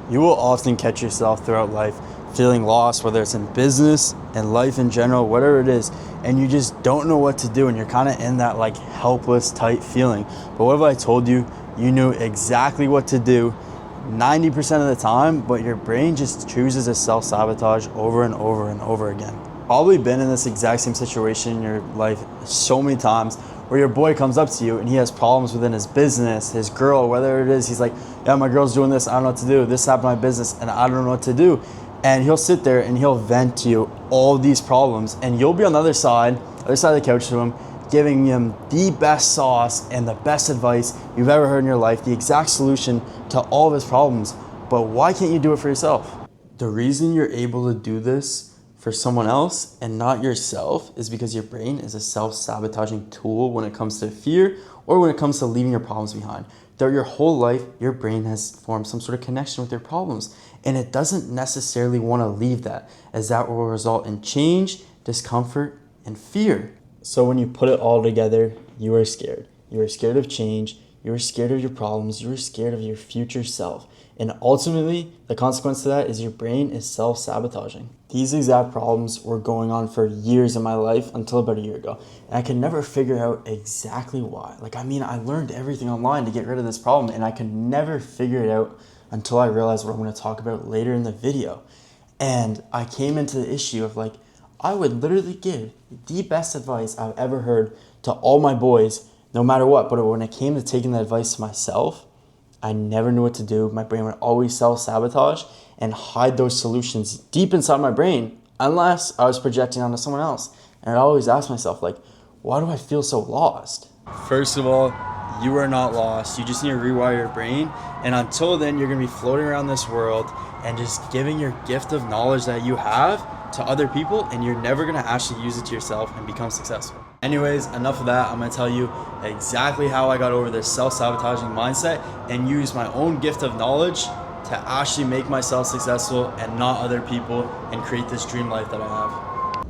You will often catch yourself throughout life feeling lost, whether it's in business and life in general, whatever it is, and you just don't know what to do, and you're kind of in that like helpless type feeling. But what if I told you you knew exactly what to do 90% of the time, but your brain just chooses to self-sabotage over and over and over again? Probably been in this exact same situation in your life so many times, where your boy comes up to you and he has problems within his business, his girl, whether it is, he's like, yeah, my girl's doing this, I don't know what to do. This happened to my business and I don't know what to do. And he'll sit there and he'll vent to you all these problems, and you'll be on the other side of the couch to him, giving him the best sauce and the best advice you've ever heard in your life, the exact solution to all of his problems. But why can't you do it for yourself? The reason you're able to do this for someone else and not yourself is because your brain is a self-sabotaging tool when it comes to fear or when it comes to leaving your problems behind. Throughout your whole life, your brain has formed some sort of connection with your problems, and it doesn't necessarily want to leave that, as that will result in change, discomfort, and fear. So when you put it all together, you are scared. You are scared of change. You are scared of your problems. You are scared of your future self. And ultimately, the consequence to that is your brain is self-sabotaging. These exact problems were going on for years in my life until about a year ago. And I could never figure out exactly why. I learned everything online to get rid of this problem, and I could never figure it out until I realized what I'm going to talk about later in the video. And I came into the issue of I would literally give the best advice I've ever heard to all my boys, no matter what. But when it came to taking that advice to myself, I never knew what to do. My brain would always self-sabotage and hide those solutions deep inside my brain, unless I was projecting onto someone else. And I'd always ask myself, why do I feel so lost? First of all, you are not lost. You just need to rewire your brain. And until then, you're going to be floating around this world and just giving your gift of knowledge that you have to other people, and you're never going to actually use it to yourself and become successful. Anyways, enough of that. I'm going to tell you exactly how I got over this self-sabotaging mindset and use my own gift of knowledge to actually make myself successful and not other people, and create this dream life that I have.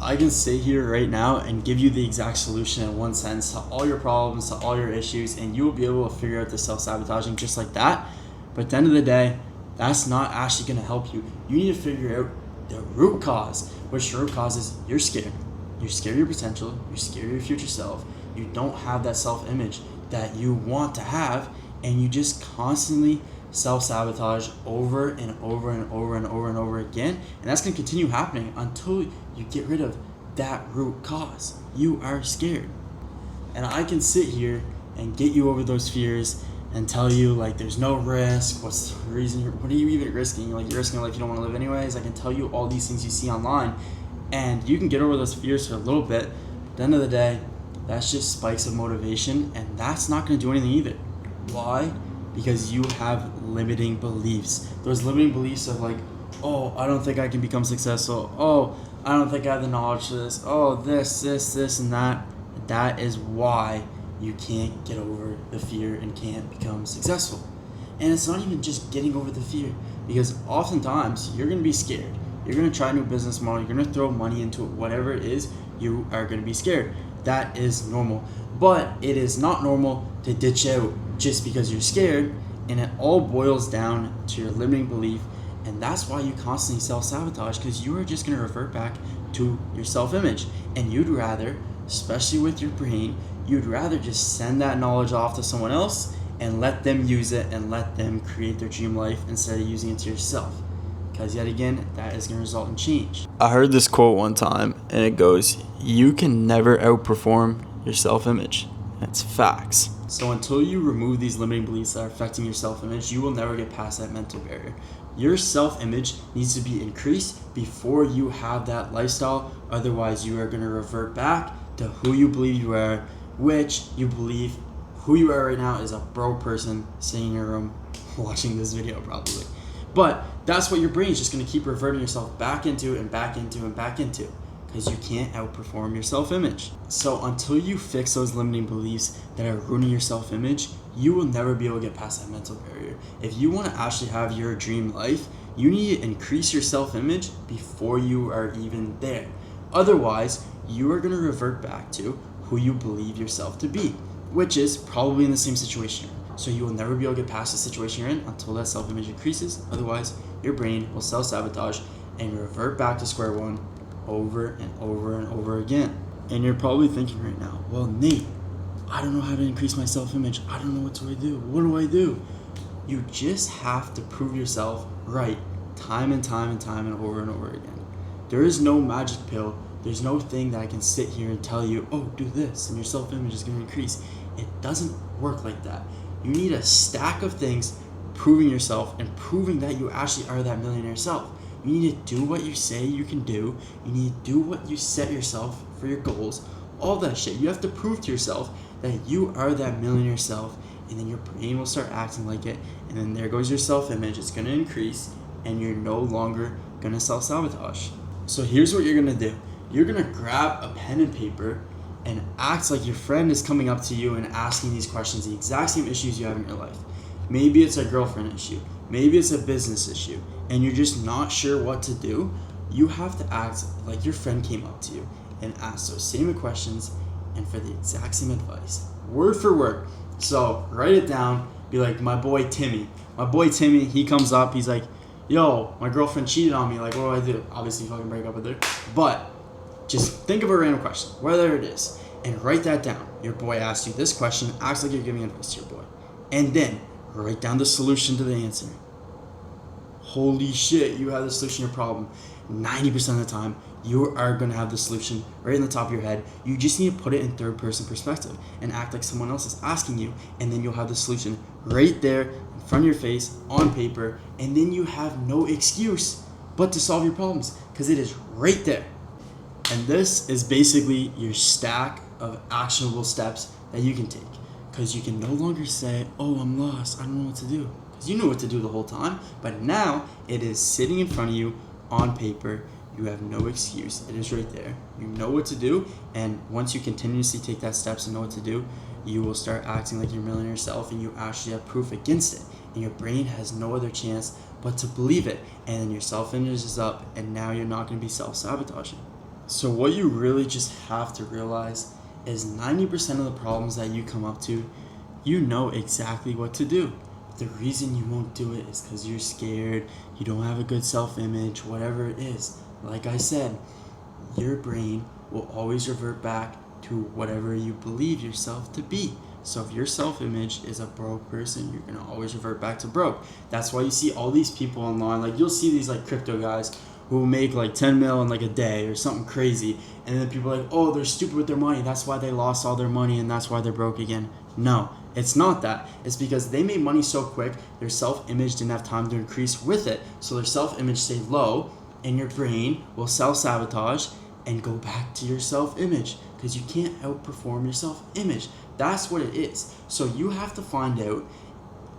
I can sit here right now and give you the exact solution in one sentence to all your problems, to all your issues, and you will be able to figure out the self-sabotaging just like that. But at the end of the day, that's not actually going to help you. You need to figure out the root cause, which the root cause is you're scared. You're scared of your potential. You're scared of your future self. You don't have that self-image that you want to have, and you just constantly self-sabotage over and over and over and over and over again. And that's going to continue happening until you get rid of that root cause. You are scared. And I can sit here and get you over those fears and tell you there's no risk. What's the reason? What are you even risking? You're risking a life you don't want to live anyways. I can tell you all these things you see online, and you can get over those fears for a little bit. At the end of the day, that's just spikes of motivation, and that's not going to do anything either. Why? Because you have limiting beliefs. Those limiting beliefs of oh, I don't think I can become successful. Oh, I don't think I have the knowledge for this. Oh, this, and that. That is why you can't get over the fear and can't become successful. And it's not even just getting over the fear, because oftentimes you're going to be scared. You're going to try a new business model. You're going to throw money into it. Whatever it is, you are going to be scared. That is normal. But it is not normal to ditch out just because you're scared, and it all boils down to your limiting belief. And that's why you constantly self-sabotage, because you are just going to revert back to your self-image. And you'd rather, especially with your brain, you'd rather just send that knowledge off to someone else and let them use it and let them create their dream life instead of using it to yourself. Because yet again, that is going to result in change. I heard this quote one time, and it goes, you can never outperform your self-image. That's facts. So until you remove these limiting beliefs that are affecting your self-image, you will never get past that mental barrier. Your self-image needs to be increased before you have that lifestyle. Otherwise, you are going to revert back to who you believe you are, which you believe who you are right now is a broke person sitting in your room watching this video probably. But that's what your brain is just going to keep reverting yourself back into and back into and back into, because you can't outperform your self-image. So until you fix those limiting beliefs that are ruining your self-image, you will never be able to get past that mental barrier. If you want to actually have your dream life, you need to increase your self-image before you are even there. Otherwise, you are going to revert back to who you believe yourself to be, which is probably in the same situation. So you will never be able to get past the situation you're in until that self-image increases. Otherwise, your brain will self-sabotage and revert back to square one over and over and over again. And you're probably thinking right now, well, Nate, I don't know how to increase my self-image. I don't know what do I do. What do I do? You just have to prove yourself right time and time and time and over again. There is no magic pill. There's no thing that I can sit here and tell you, oh, do this and your self-image is going to increase. It doesn't work like that. You need a stack of things proving yourself and proving that you actually are that millionaire self. You need to do what you say you can do. You need to do what you set yourself for your goals. All that shit. You have to prove to yourself that you are that millionaire self, and then your brain will start acting like it, and then there goes your self-image. It's going to increase, and you're no longer going to self-sabotage. So here's what you're going to do. You're going to grab a pen and paper and act like your friend is coming up to you and asking these questions, the exact same issues you have in your life. Maybe it's a girlfriend issue. Maybe it's a business issue, and you're just not sure what to do. You have to act like your friend came up to you and ask those same questions and for the exact same advice, word for word. So write it down. Be like, my boy Timmy, he comes up, he's like, yo, my girlfriend cheated on me, like, what do? Obviously fucking break up with her, but just think of a random question, whether it is, and write that down. Your boy asks you this question, acts like you're giving advice to your boy, and then write down the solution to the answer. Holy shit, you have the solution to your problem. 90% of the time, you are going to have the solution right in the top of your head. You just need to put it in third person perspective and act like someone else is asking you, and then you'll have the solution right there in front of your face on paper, and then you have no excuse but to solve your problems because it is right there. And this is basically your stack of actionable steps that you can take, because you can no longer say, oh, I'm lost, I don't know what to do, because you knew what to do the whole time, but now it is sitting in front of you on paper. You have no excuse. It is right there. You know what to do, and once you continuously take that steps and know what to do, you will start acting like your millionaire self, and you actually have proof against it, and your brain has no other chance but to believe it, and your self-image is up, and now you're not going to be self-sabotaging. So what you really just have to realize is 90% of the problems that you come up to, you know exactly what to do. The reason you won't do it is because you're scared, you don't have a good self-image, whatever it is. Like I said, your brain will always revert back to whatever you believe yourself to be. So if your self-image is a broke person, you're going to always revert back to broke. That's why you see all these people online. Like, you'll see these like crypto guys who make like 10 mil in like a day or something crazy. And then people are like, oh, they're stupid with their money. That's why they lost all their money and that's why they're broke again. No, it's not that. It's because they made money so quick, their self-image didn't have time to increase with it. So their self-image stayed low, and your brain will self-sabotage and go back to your self-image because you can't outperform your self-image. That's what it is. So you have to find out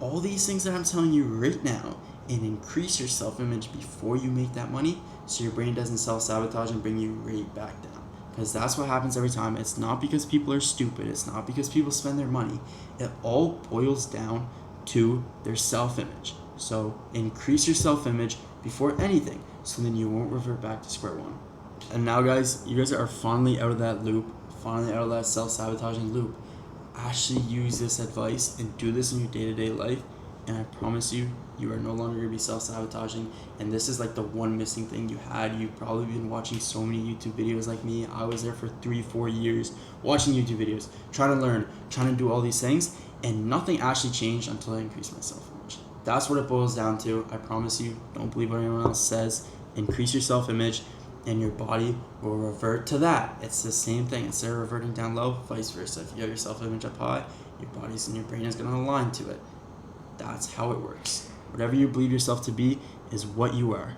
all these things that I'm telling you right now and increase your self-image before you make that money, so your brain doesn't self-sabotage and bring you right back down. Because that's what happens every time. It's not because people are stupid. It's not because people spend their money. It all boils down to their self-image. So increase your self-image before anything, so then you won't revert back to square one. And now, guys, you guys are finally out of that loop, finally out of that self-sabotaging loop. Actually use this advice and do this in your day-to-day life, and I promise you, you are no longer going to be self-sabotaging. And this is like the one missing thing you had. You've probably been watching so many YouTube videos like me. I was there for 3-4 years watching YouTube videos, trying to learn, trying to do all these things, and nothing actually changed until I increased my self-image. That's what it boils down to. I promise you, don't believe what anyone else says. Increase your self-image, and your body will revert to that. It's the same thing. Instead of reverting down low, vice versa. If you have your self-image up high, your body's and your brain is going to align to it. That's how it works. Whatever you believe yourself to be is what you are.